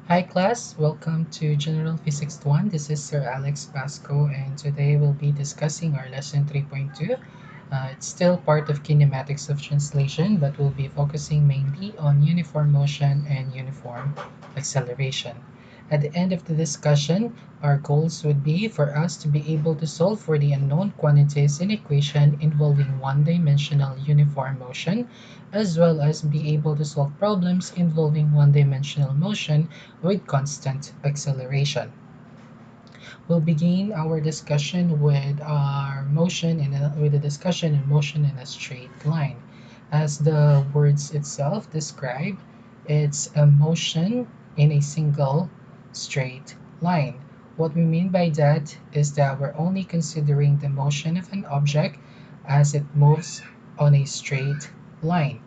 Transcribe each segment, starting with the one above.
Hi class, welcome to General Physics 1. This is Sir Alex Pasco and today we'll be discussing our lesson 3.2. It's still part of kinematics of translation, but we'll be focusing mainly on uniform motion and uniform acceleration. At the end of the discussion, our goals would be for us to be able to solve for the unknown quantities in equation involving one-dimensional uniform motion, as well as be able to solve problems involving one-dimensional motion with constant acceleration. We'll begin our discussion with our motion with a discussion in motion in a straight line. As the words itself describe, it's a motion in a single straight line. What we mean by that is that we're only considering the motion of an object as it moves on a straight line.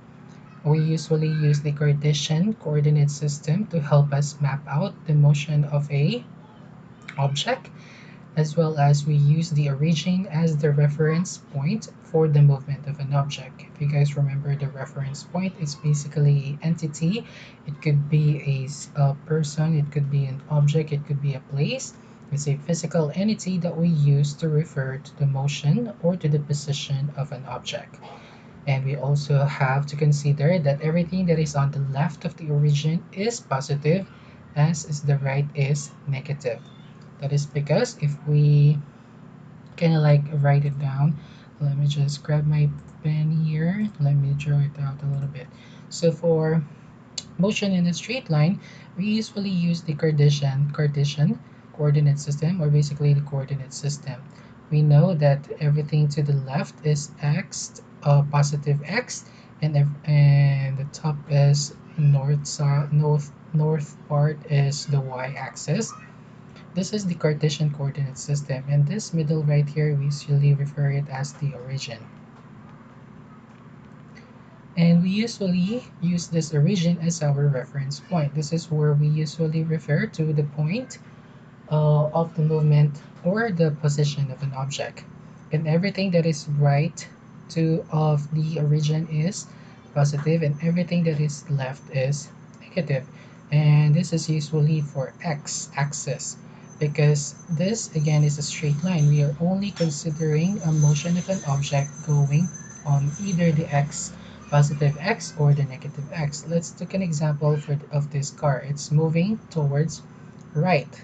We usually use the Cartesian coordinate system to help us map out the motion of a object, as well as we use the origin as the reference point for the movement of an object. If you guys remember, the reference point is basically an entity. It could be a person, it could be an object, it could be a place. It's a physical entity that we use to refer to the motion or to the position of an object. And we also have to consider that everything that is on the left of the origin is positive, as is the right is negative. That is because if we kind of like write it down, let me just grab my pen here. Let me draw it out a little bit. So for motion in a straight line, we usually use the Cartesian coordinate system, or basically the coordinate system. We know that everything to the left is x, positive x, and the top is north part is the y-axis. This is the Cartesian coordinate system, and this middle right here we usually refer it as the origin. And we usually use this origin as our reference point. This is where we usually refer to the point of the movement or the position of an object. And everything that is right to of the origin is positive, and everything that is left is negative. And this is usually for x-axis, because this again is a straight line. We are only considering a motion of an object going on either the x, positive x, or the negative x. Let's take an example of this car. It's moving towards right.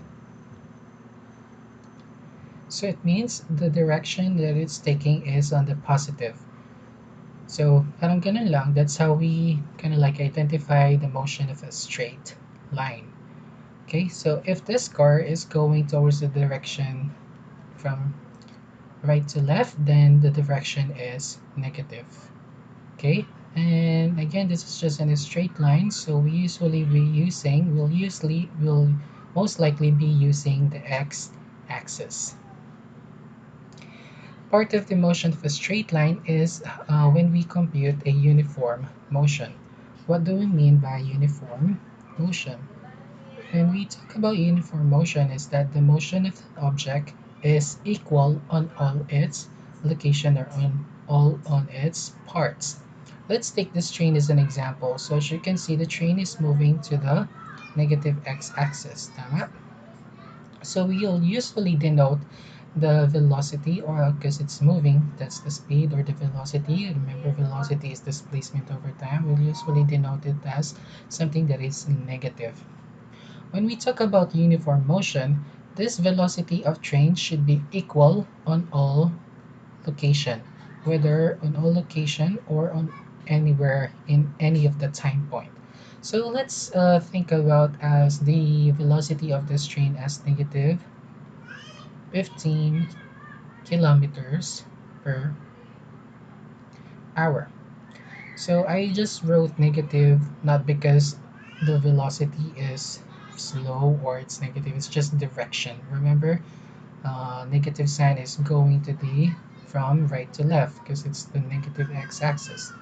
So it means the direction that it's taking is on the positive. So parang ganun lang, that's how we kind of like identify the motion of a straight line. Okay, so if this car is going towards the direction from right to left, then the direction is negative. Okay, and again, this is just in a straight line, so we'll most likely be using the x-axis. Part of the motion of a straight line is when we compute a uniform motion. What do we mean by uniform motion? When we talk about uniform motion, is that the motion of an object is equal on all its location, or on all on its parts. Let's take this train as an example. So as you can see, the train is moving to the negative x-axis. Tama? So we'll usually denote the velocity, or because it's moving, that's the speed or the velocity. Remember, velocity is displacement over time. We'll usually denote it as something that is negative. When we talk about uniform motion, this velocity of train should be equal on all location, whether on all location or on anywhere in any of the time point. So let's think about as the velocity of this train as negative 15 kilometers per hour. So I just wrote negative not because the velocity is slow or it's negative, it's just direction. Remember, negative sign is going to be from right to left because it's the negative x-axis.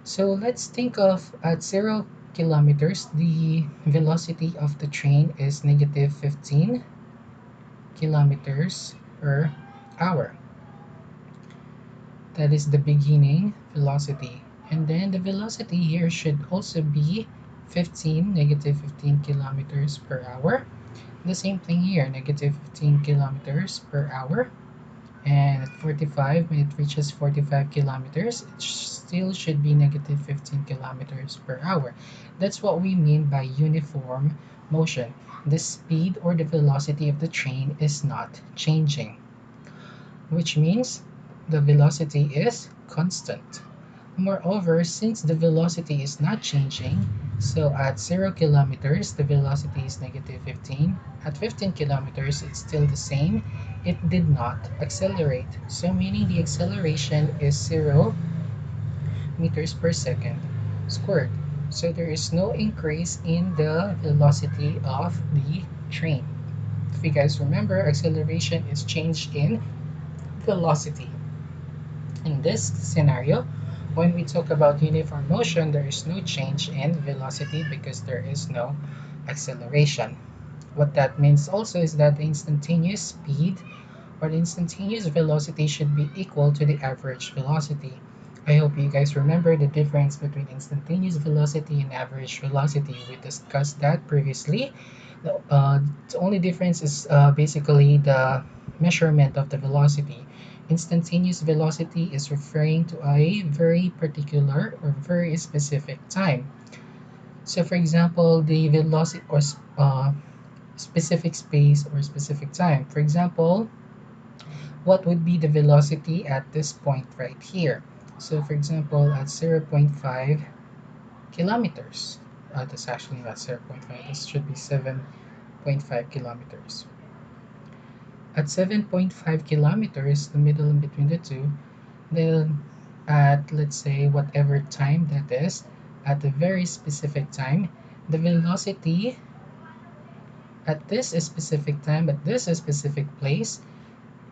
So let's think of at 0 kilometers, the velocity of the train is negative 15 kilometers per hour. That is the beginning velocity. And then the velocity here should also be negative 15 kilometers per hour. The same thing here, negative 15 kilometers per hour. And at 45, when it reaches 45 kilometers, it still should be negative 15 kilometers per hour. That's what we mean by uniform motion. The speed or the velocity of the train is not changing, which means the velocity is constant. Moreover, since the velocity is not changing, so at 0 kilometers, the velocity is negative 15. At 15 kilometers, it's still the same. It did not accelerate. So meaning the acceleration is 0 meters per second squared. So there is no increase in the velocity of the train. If you guys remember, acceleration is change in velocity. In this scenario, when we talk about uniform motion, there is no change in velocity because there is no acceleration. What that means also is that the instantaneous speed or the instantaneous velocity should be equal to the average velocity. I hope you guys remember the difference between instantaneous velocity and average velocity. We discussed that previously. The only difference is basically the measurement of the velocity. Instantaneous velocity is referring to a very particular or very specific time. So, for example, the velocity or specific space or specific time. For example, what would be the velocity at this point right here? So, for example, at 0.5 kilometers. That's actually not 0.5, this should be 7.5 kilometers. At 7.5 kilometers, the middle in between the two, then at let's say whatever time that is, at a very specific time, the velocity at this specific time, at this specific place,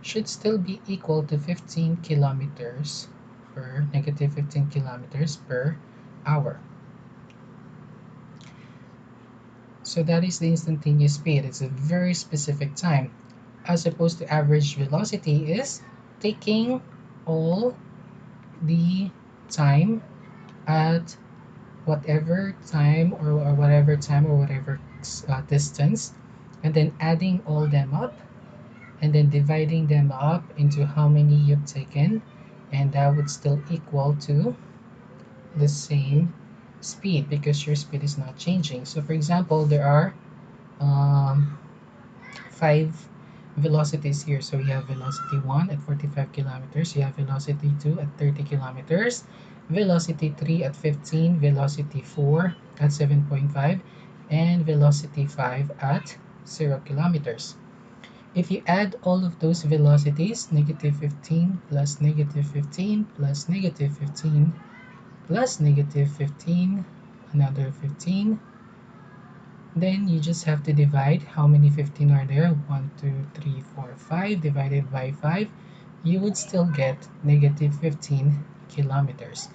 should still be equal to 15 kilometers per negative 15 kilometers per hour. So that is the instantaneous speed. It's a very specific time, as opposed to average velocity is taking all the time at whatever time or whatever time or whatever distance, and then adding all them up and then dividing them up into how many you've taken, and that would still equal to the same speed because your speed is not changing. So for example, there are um, five velocities here. So you have velocity 1 at 45 kilometers, you have velocity 2 at 30 kilometers, velocity 3 at 15, velocity 4 at 7.5, and velocity 5 at 0 kilometers. If you add all of those velocities, negative 15 plus negative 15 plus negative 15 plus negative 15, another 15, then you just have to divide how many 15 are there. 1, 2, 3, 4, 5 divided by 5. You would still get negative 15 kilometers.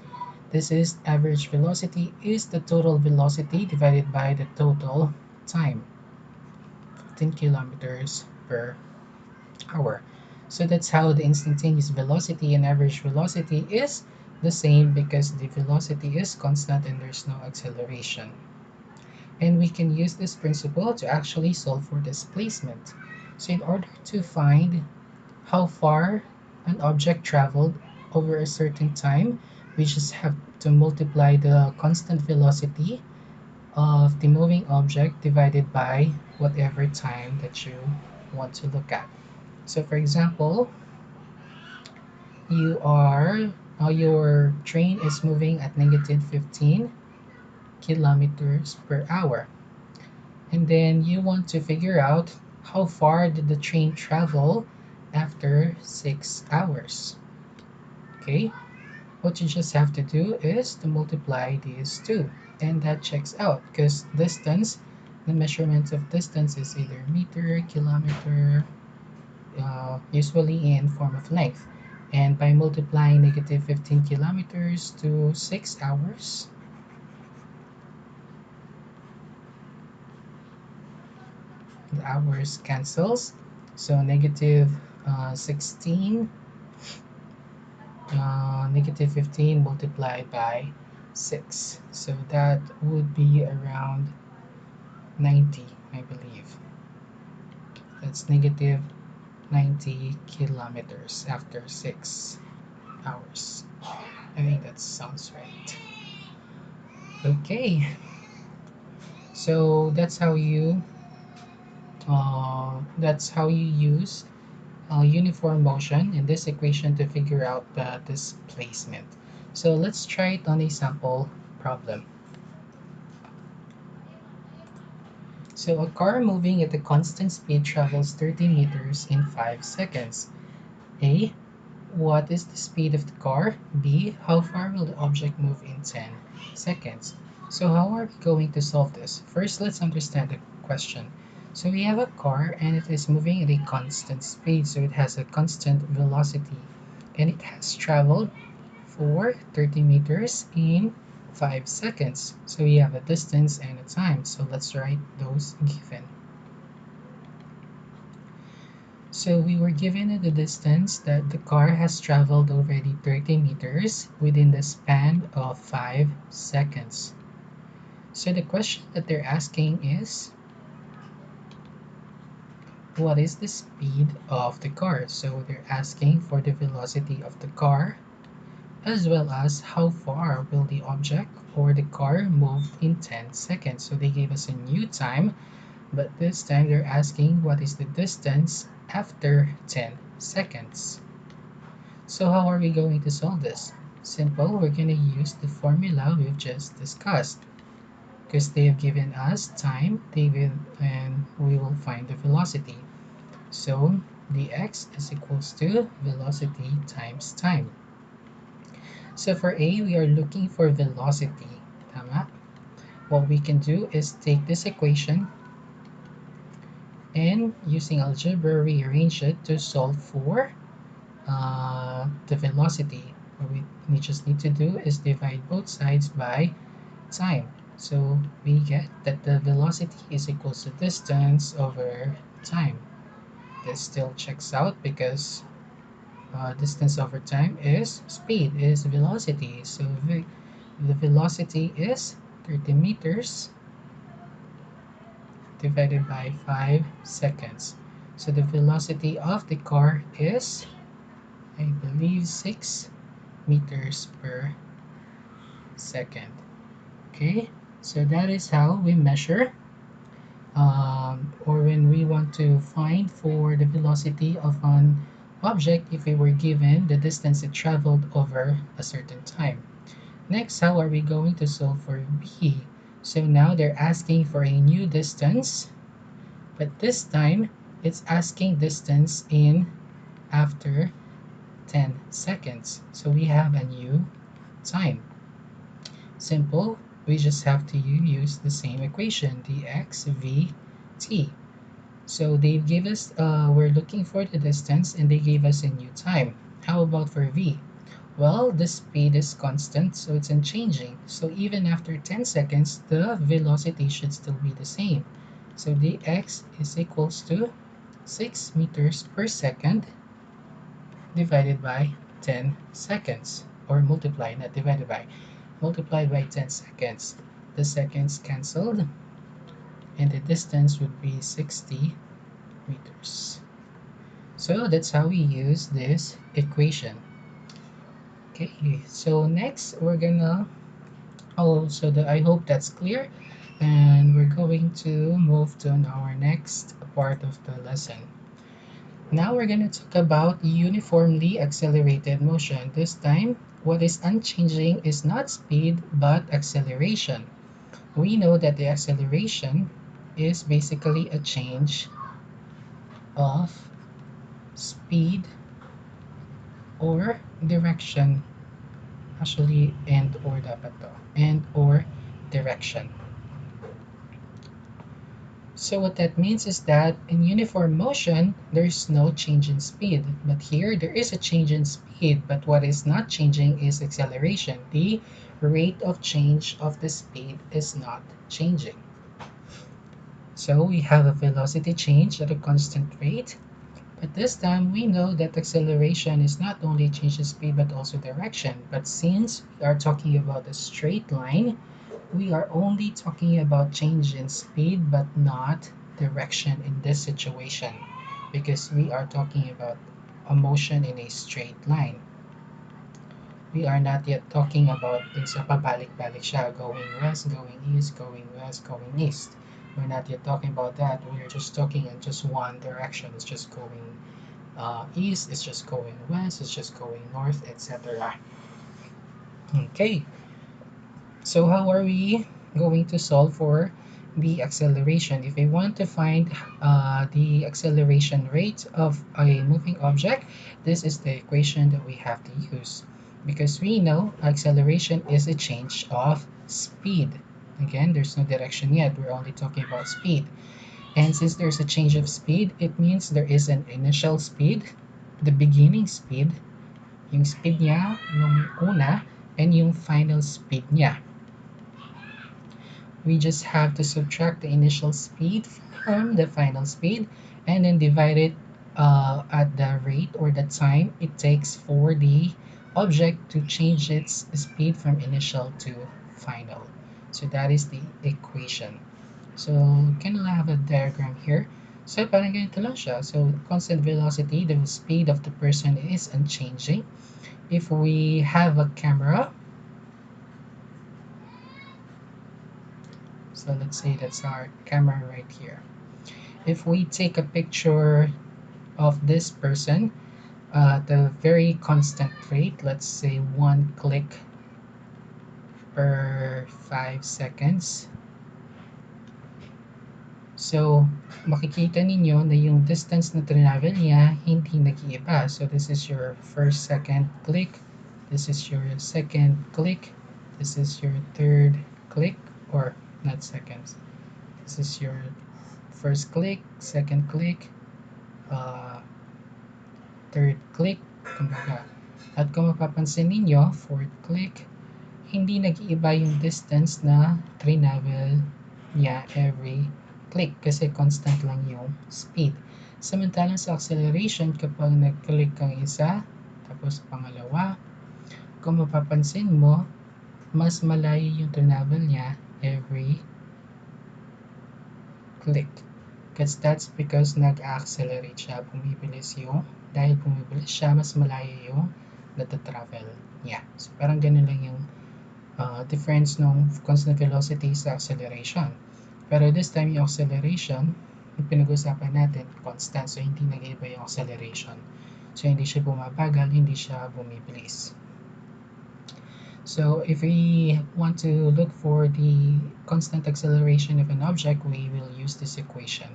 This is average velocity is the total velocity divided by the total time. 15 kilometers per hour. So that's how the instantaneous velocity and average velocity is the same because the velocity is constant and there's no acceleration. And we can use this principle to actually solve for displacement. So in order to find how far an object traveled over a certain time, we just have to multiply the constant velocity of the moving object divided by whatever time that you want to look at. So for example, your train is moving at negative 15 kilometers per hour. And then you want to figure out how far did the train travel after 6 hours. Okay, what you just have to do is to multiply these two, and that checks out because distance, the measurement of distance is either meter, kilometer, usually in form of length. And by multiplying negative 15 kilometers to 6 hours, the hours cancels. So negative 16, negative 15 multiplied by 6. So that would be around 90, I believe. That's negative 90 kilometers after 6 hours. I think that sounds right. Okay, so that's how you use uniform motion in this equation to figure out the displacement. So let's try it on a sample problem. So a car moving at a constant speed travels 30 meters in 5 seconds. A. What is the speed of the car? B. How far will the object move in 10 seconds? So how are we going to solve this? First, let's understand the question. So we have a car and it is moving at a constant speed, so it has a constant velocity. And it has traveled for 30 meters in 5 seconds. So we have a distance and a time. So let's write those given. So we were given the distance that the car has traveled already 30 meters within the span of 5 seconds. So the question that they're asking is, what is the speed of the car? So they're asking for the velocity of the car as well as how far will the object or the car move in 10 seconds. So they gave us a new time, but this time they're asking what is the distance after 10 seconds. So how are we going to solve this? Simple, we're going to use the formula we've just discussed. Because they have given us time, and we will find the velocity. So dx is equals to velocity times time. So for A, we are looking for velocity. Tama? What we can do is take this equation and using algebra rearrange it to solve for the velocity. What we just need to do is divide both sides by time. So we get that the velocity is equals to distance over time. This still checks out because distance over time is speed, is velocity. So the velocity is 30 meters divided by 5 seconds. So the velocity of the car is, I believe, 6 meters per second. Okay, so that is how we measure or when we want to find for the velocity of an object if we were given the distance it traveled over a certain time. Next, how are we going to solve for B? So now they're asking for a new distance, but this time it's asking distance in after 10 seconds. So we have a new time. Simple, we just have to use the same equation, dx v t. So they give us, we're looking for the distance and they gave us a new time. How about for v? Well, the speed is constant, so it's unchanging. So even after 10 seconds, the velocity should still be the same. So dx is equals to 6 meters per second divided by 10 seconds. Or multiplied, not divided by. Multiplied by 10 seconds. The seconds cancelled, and the distance would be 60 meters. So that's how we use this equation. Okay, so next we're gonna, I hope that's clear, and we're going to move to our next part of the lesson. Now we're going to talk about uniformly accelerated motion. This time, what is unchanging is not speed but acceleration. We know that the acceleration is basically a change of speed or direction. Actually, and or dapat to. And or direction. So what that means is that in uniform motion, there's no change in speed. But here, there is a change in speed, but what is not changing is acceleration. The rate of change of the speed is not changing. So we have a velocity change at a constant rate, At this time, we know that acceleration is not only change in speed but also direction. But since we are talking about a straight line, we are only talking about change in speed but not direction in this situation because we are talking about a motion in a straight line. We are not yet talking about dun sa pabalik-balik siya, going west, going east, going west, going east. We're not yet talking about that. We're just talking in just one direction. It's just going east, it's just going west, it's just going north, etc. Okay, so how are we going to solve for the acceleration? If we want to find the acceleration rate of a moving object, this is the equation that we have to use. Because we know acceleration is a change of speed. Again, there's no direction yet. We're only talking about speed. And since there's a change of speed, it means there is an initial speed, the beginning speed, yung speed niya nung una, and yung final speed niya. We just have to subtract the initial speed from the final speed and then divide it at the rate or the time it takes for the object to change its speed from initial to final. So that is the equation. So kind of have a diagram here. So parang ganito lang siya. So constant velocity, the speed of the person is unchanging. If we have a camera, so let's say that's our camera right here. If we take a picture of this person at a very constant rate, let's say 1 click per 5 seconds. So, makikita ninyo na yung distance na travel niya hindi nag-iiba. So, this is your first, second click. This is your second click. This is your third click, or not seconds. This is your first click, second click, third click, kumbaga. At kung mapapansin ninyo, fourth click, hindi nag-iiba yung distance na travel niya every click kasi constant lang yung speed. Samantalang sa acceleration, kapag nag-click ang isa, tapos pangalawa, kung mapapansin mo, mas malayo yung travel niya every click. Because that's because nag-accelerate siya, bumibilis yung, dahil bumibilis siya, mas malayo yung natatravel niya. So parang ganun lang yung difference ng constant velocity sa acceleration. Pero this time yung acceleration, yung pinag-usapan natin, constant. So hindi nag-iba yung acceleration. So hindi siya bumabagal, hindi siya bumibilis. So if we want to look for the constant acceleration of an object, we will use this equation.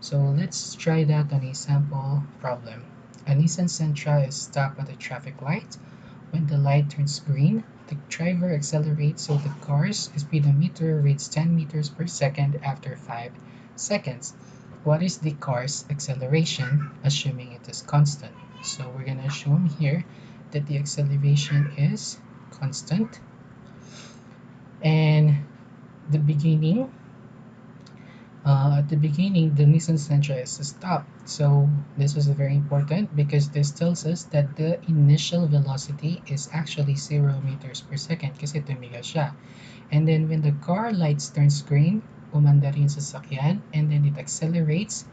So let's try that on a sample problem. A Nissan Sentra is stopped at a traffic light. When the light turns green, the driver accelerates so the car's speedometer reads 10 meters per second after 5 seconds. What is the car's acceleration, assuming it is constant? So we're going to assume here that the acceleration is constant. And the beginning, at the beginning, the Nissan Sentra is stopped. So this is very important because this tells us that the initial velocity is actually 0 meters per second kasi tumigil siya. And then when the car lights turns green, umanda rin sa sasakyan, and then it accelerates.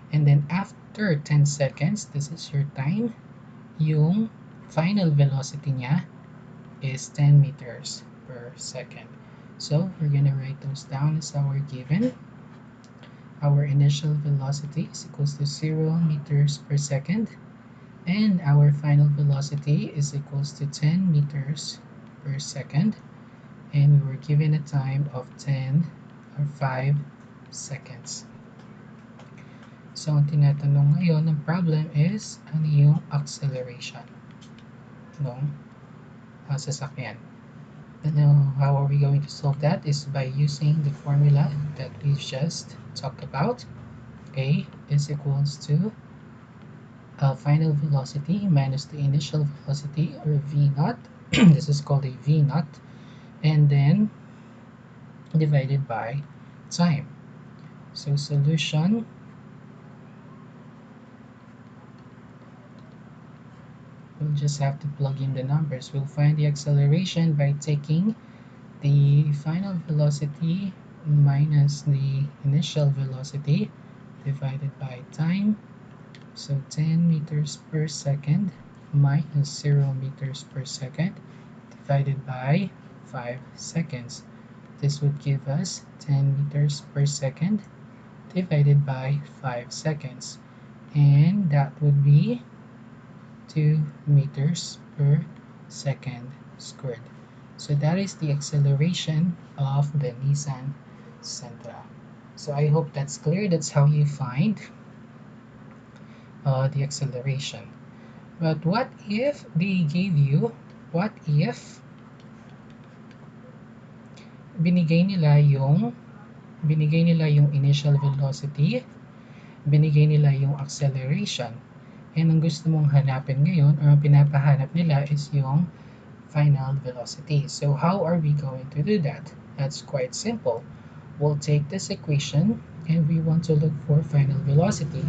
And then after 10 seconds, this is your time, yung final velocity niya is 10 meters per second. So we're gonna write those down as our given. Our initial velocity is equals to 0 meters per second, and our final velocity is equals to 10 meters per second, and we were given a time of 10 or 5 seconds. So ang tinatanong ngayon ng problem is ano yung acceleration ng sasakyan. And how are we going to solve that is by using the formula that we just talked about. A is equals to final velocity minus the initial velocity, or V naught. This is called a V naught, and then divided by time. So solution we'll just have to plug in the numbers. We'll find the acceleration by taking the final velocity minus the initial velocity divided by time. So 10 meters per second minus 0 meters per second divided by 5 seconds. This would give us 10 meters per second divided by 5 seconds. And that would be 2 meters per second squared. So that is the acceleration of the Nissan Sentra. So I hope that's clear. That's how you find the acceleration. But what if what if binigay nila yung initial velocity, binigay nila yung acceleration, and ang gusto mong hanapin ngayon or ang pinapahanap nila is yung final velocity. So how are we going to do that? That's quite simple. We'll take this equation and we want to look for final velocity.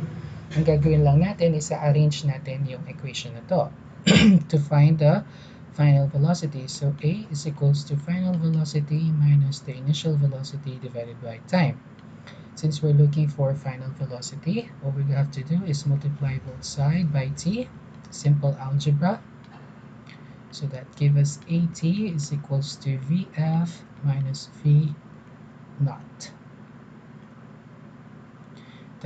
Ang gagawin lang natin is arrange natin yung equation na to to find the final velocity. So A is equals to final velocity minus the initial velocity divided by time. Since we're looking for final velocity, what we have to do is multiply both sides by t, simple algebra. So that gives us AT is equals to VF minus V naught.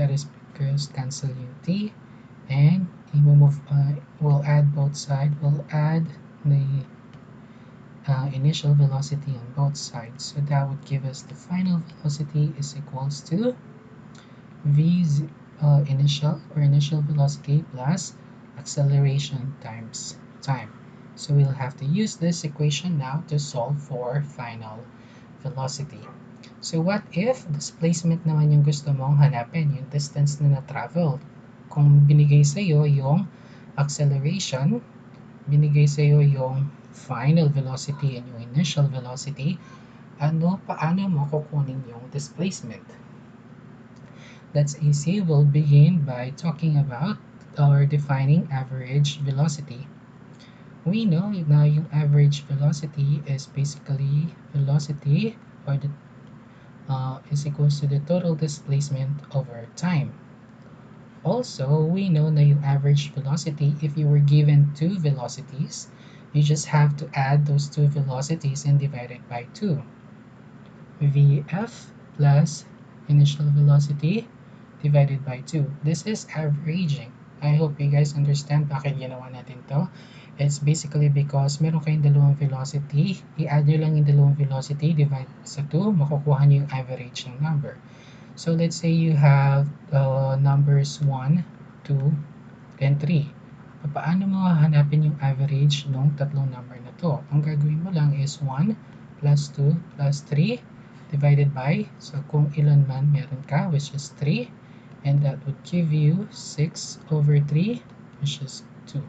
That is because cancel yung t, and we'll add both sides. We'll add the initial velocity on both sides. So that would give us the final velocity is equals to v initial velocity plus acceleration times time. So we'll have to use this equation now to solve for final velocity. So what if displacement naman yung gusto mong hanapin, yung distance na na-travel? Kung binigay sa'yo yung acceleration, binigay sa'yo yung final velocity and yung initial velocity, paano mo kukunin yung displacement? That's easy. We'll begin by talking about or defining average velocity. We know na yung average velocity is basically velocity or the is equals to the total displacement over time. Also, we know na yung average velocity, if you were given two velocities, you just have to add those two velocities and divide it by 2. Vf plus initial velocity divided by 2. This is averaging. I hope you guys understand bakit ginawa natin to. It's basically because meron kayong dalawang velocity, i-add nyo lang yung dalawang velocity, divide sa 2, makukuha nyo yung average ng number. So let's say you have numbers 1, 2, and 3. Paano mo hahanapin yung average ng tatlong number na to? Ang gagawin mo lang is 1 plus 2 plus 3 divided by, so kung ilan man meron ka, which is 3, and that would give you 6 over 3, which is 2.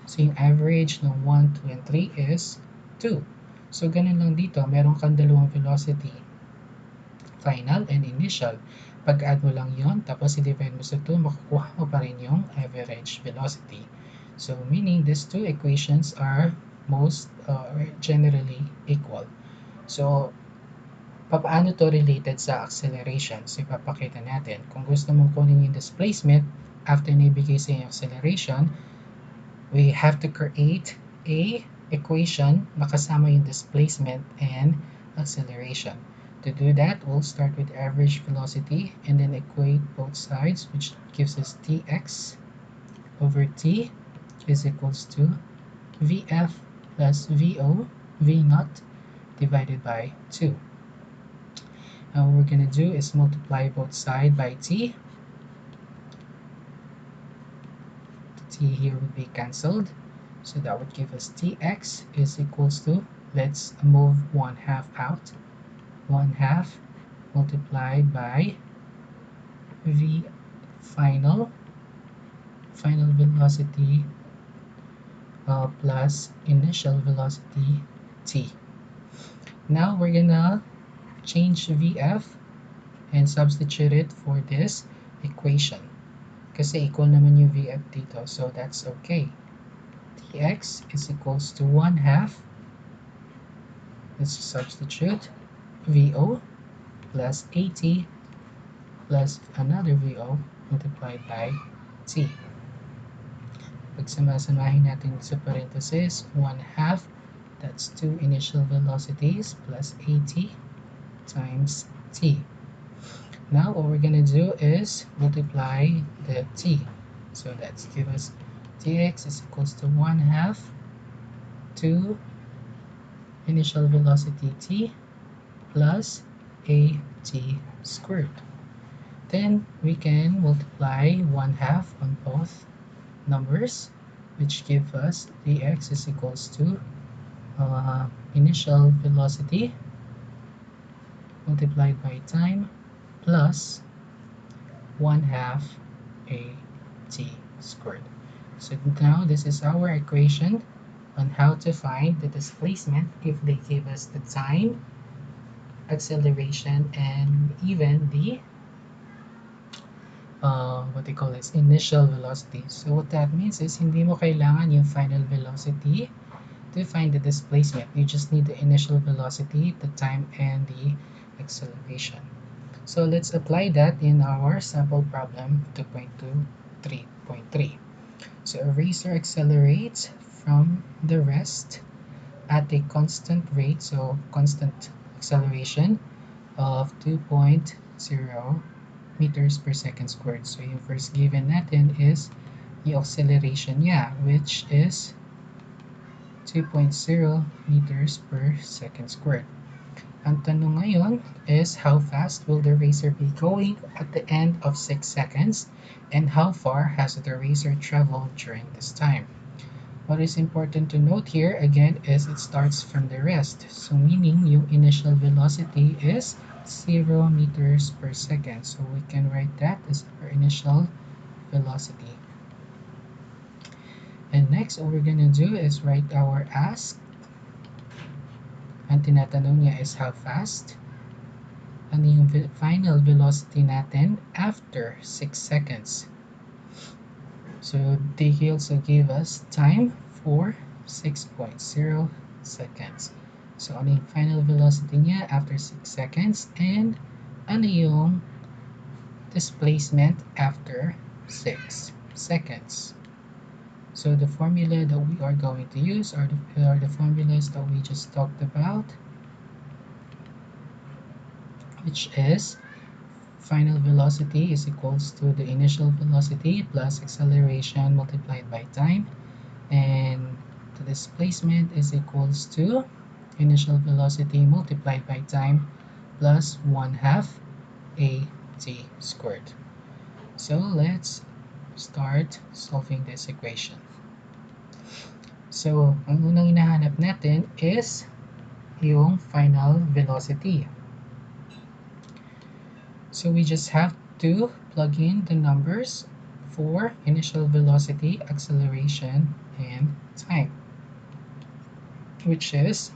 So yung average ng 1, 2, and 3 is 2. So ganun lang dito, meron kang dalawang velocity, final and initial. Pag-add mo lang yon, tapos i-divide mo sa 2, makukuha mo pa rin yung average velocity. So meaning these two equations are generally equal. So paano to related sa acceleration? So ipapakita natin. Kung gusto mong kunin yung displacement after naibigay sa yung acceleration, we have to create a equation na kasama yung displacement and acceleration. To do that, we'll start with average velocity and then equate both sides, which gives us tx over t is equals to vf plus vo, v naught, divided by 2. Now what we're going to do is multiply both sides by t. T here would be cancelled, so that would give us tx is equals to, let's move 1/2 out, 1/2 multiplied by v final velocity plus initial velocity t. Now we're gonna change vf and substitute it for this equation. Kasi equal naman yung VF dito, so that's okay. dx is equals to 1 half, let's substitute, VO plus AT plus another VO multiplied by T. Pag samasamahin natin sa parenthesis, 1 half, that's 2 initial velocities plus AT times T. Now what we're going to do is multiply the T. So that's give us dx is equals to 1 half 2 initial velocity T plus AT squared. Then we can multiply 1 half on both numbers, which give us dx is equals to initial velocity multiplied by time plus 1 half AT squared. So now this is our equation on how to find the displacement if they give us the time, acceleration, and even the what they call this initial velocity. So what that means is hindi mo kailangan yung final velocity to find the displacement. You just need the initial velocity, the time, and the acceleration. So let's apply that in our sample problem 2.23.3. So a racer accelerates from the rest at a constant rate, so constant acceleration of 2.0 meters per second squared. So yung first given natin is yung acceleration niya, which is 2.0 meters per second squared. Ang tanong ngayon is how fast will the racer be going at the end of 6 seconds, and how far has the racer traveled during this time. What is important to note here again is it starts from the rest. So meaning yung initial velocity is 0 meters per second. So we can write that as our initial velocity. And next, what we're gonna do is write our ask. Ang tinatanong niya is how fast. Ano yung final velocity natin after 6 seconds. So they also gave us time for 6.0 seconds. So ano yung final velocity niya after 6 seconds, and ano yung displacement after 6 seconds. So the formula that we are going to use are the formulas that we just talked about, which is final velocity is equals to the initial velocity plus acceleration multiplied by time, and the displacement is equals to initial velocity multiplied by time plus 1 half AT squared. So let's start solving this equation. So ang unang hinahanap natin is yung final velocity. So we just have to plug in the numbers for initial velocity, acceleration, and time, which is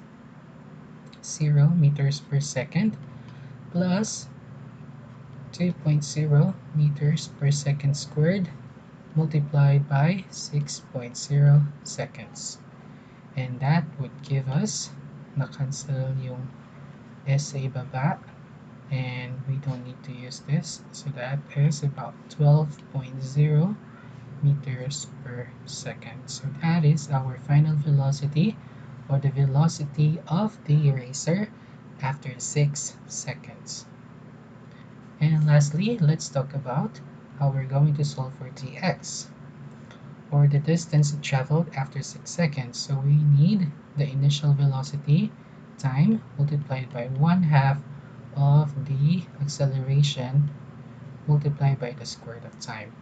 0 meters per second plus 2.0 meters per second squared multiplied by 6.0 seconds. And that would give us, na-cancel yung S sa ibaba, and we don't need to use this. So that is about 12.0 meters per second. So that is our final velocity, or the velocity of the racer after 6 seconds. And lastly, let's talk about how we're going to solve for dx, or the distance traveled after 6 seconds. So we need the initial velocity time multiplied by 1 half of the acceleration multiplied by the square root of time.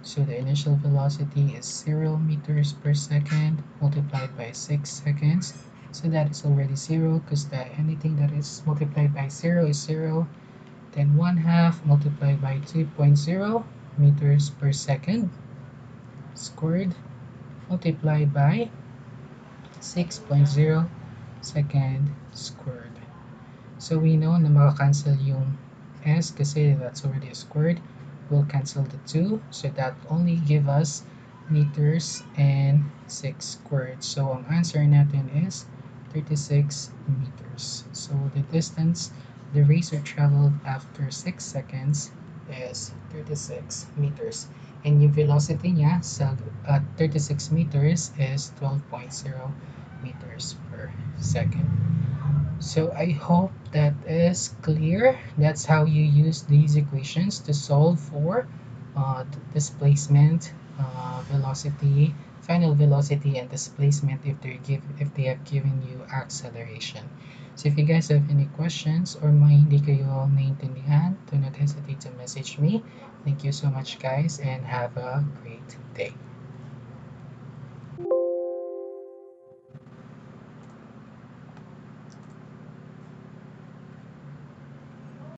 So the initial velocity is 0 meters per second multiplied by 6 seconds. So that is already 0 because anything that is multiplied by 0 is 0. Then 1 half multiplied by 2.0 meters per second squared multiplied by 6.0 second squared. So we know na maka-cancel yung S kasi that's already a squared. We'll cancel the 2, so that only give us meters and 6 squared. So ang answer natin is 36 meters. So the distance the racer traveled after 6 seconds is 36 meters. And yung velocity niya sa 36 meters is 12.0 meters per second. So I hope that is clear. That's how you use these equations to solve for displacement, velocity, final velocity, and displacement if they have given you acceleration. So if you guys have any questions or may hindi kayo naintindihan, do not hesitate to message me. Thank you so much guys and have a great day.